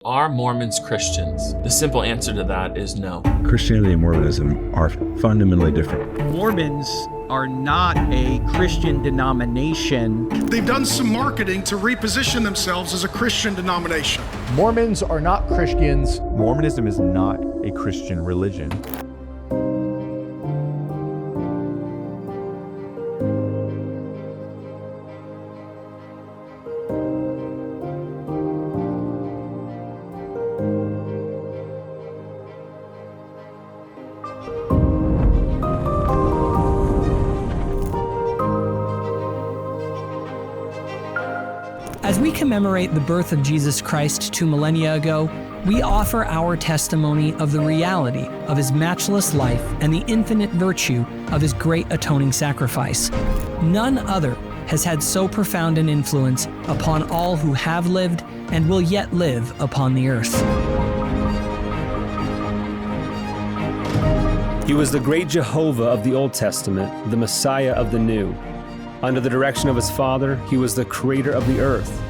Are Mormons Christians? The simple answer to that is no. Christianity and Mormonism are fundamentally different. Mormons are not a Christian denomination. They've done some marketing to reposition themselves as a Christian denomination. Mormons are not Christians. Mormonism is not a Christian religion. As we commemorate the birth of Jesus Christ 2 millennia ago, we offer our testimony of the reality of his matchless life and the infinite virtue of his great atoning sacrifice. None other has had so profound an influence upon all who have lived and will yet live upon the earth. He was the great Jehovah of the Old Testament, the Messiah of the New. Under the direction of his Father, he was the creator of the earth.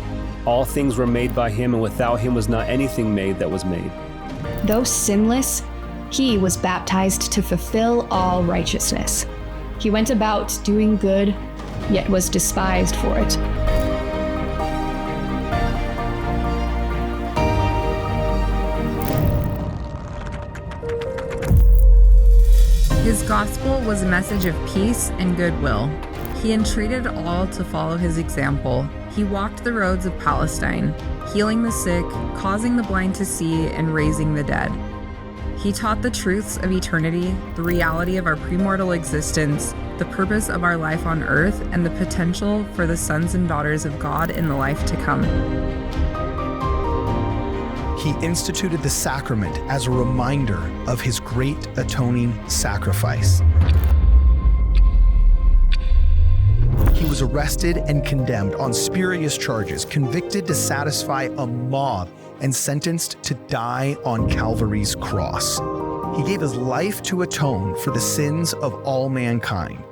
All things were made by him, and without him was not anything made that was made. Though sinless, he was baptized to fulfill all righteousness. He went about doing good, yet was despised for it. His gospel was a message of peace and goodwill. He entreated all to follow his example. He walked the roads of Palestine, healing the sick, causing the blind to see, and raising the dead. He taught the truths of eternity, the reality of our premortal existence, the purpose of our life on earth, and the potential for the sons and daughters of God in the life to come. He instituted the sacrament as a reminder of his great atoning sacrifice. He was arrested and condemned on spurious charges, convicted to satisfy a mob, and sentenced to die on Calvary's cross. He gave his life to atone for the sins of all mankind.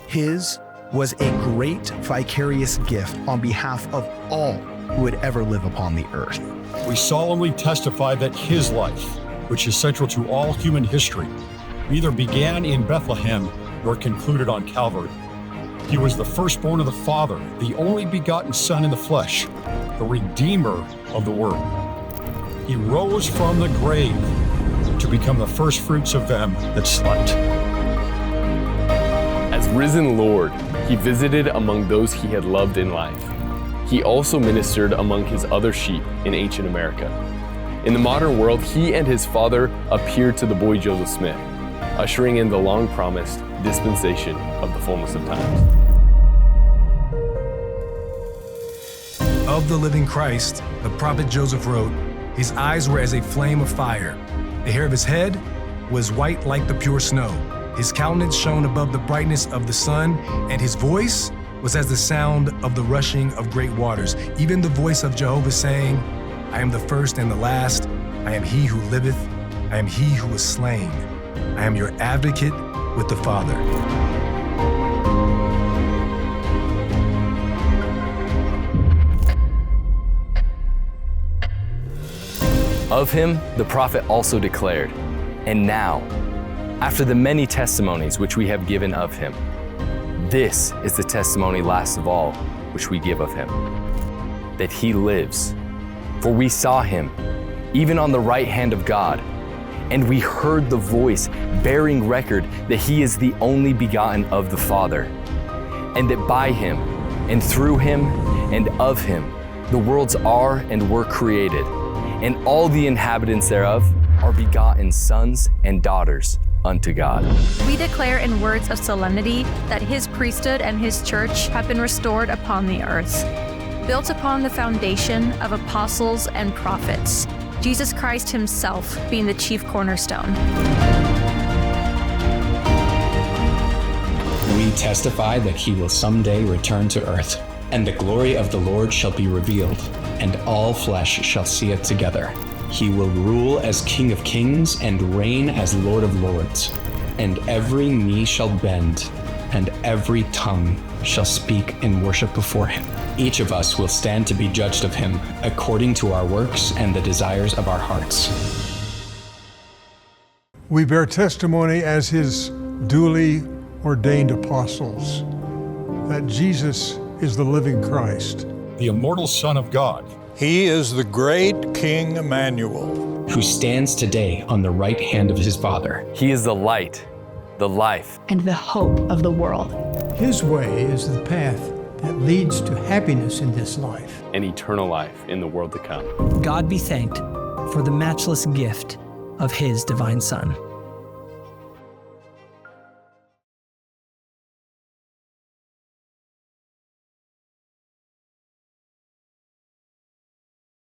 His was a great vicarious gift on behalf of all who would ever live upon the earth. We solemnly testify that his life, which is central to all human history, neither began in Bethlehem nor concluded on Calvary. He was the firstborn of the Father, the only begotten Son in the flesh, the Redeemer of the world. He rose from the grave to become the firstfruits of them that slept. As risen Lord, he visited among those he had loved in life. He also ministered among his other sheep in ancient America. In the modern world, he and his Father appeared to the boy Joseph Smith, ushering in the long-promised dispensation of the fullness of times. Of the living Christ, the prophet Joseph wrote, "His eyes were as a flame of fire. The hair of his head was white like the pure snow. His countenance shone above the brightness of the sun, and his voice was as the sound of the rushing of great waters. Even the voice of Jehovah saying, I am the first and the last. I am he who liveth. I am he who was slain. I am your advocate with the Father." Of him, the prophet also declared, "And now, after the many testimonies which we have given of him, this is the testimony last of all which we give of him, that he lives. For we saw him, even on the right hand of God, and we heard the voice bearing record that he is the only begotten of the Father, and that by him, and through him, and of him, the worlds are and were created, and all the inhabitants thereof are begotten sons and daughters unto God." We declare in words of solemnity that his priesthood and his church have been restored upon the earth, built upon the foundation of apostles and prophets, Jesus Christ himself being the chief cornerstone. We testify that he will someday return to earth, and the glory of the Lord shall be revealed, and all flesh shall see it together. He will rule as King of Kings and reign as Lord of Lords, and every knee shall bend, and every tongue shall speak in worship before him. Each of us will stand to be judged of him according to our works and the desires of our hearts. We bear testimony as his duly ordained apostles that Jesus is the living Christ, the immortal Son of God. He is the great King Emmanuel, who stands today on the right hand of his Father. He is the light, the life, and the hope of the world. His way is the path that leads to happiness in this life and eternal life in the world to come. God be thanked for the matchless gift of his divine Son.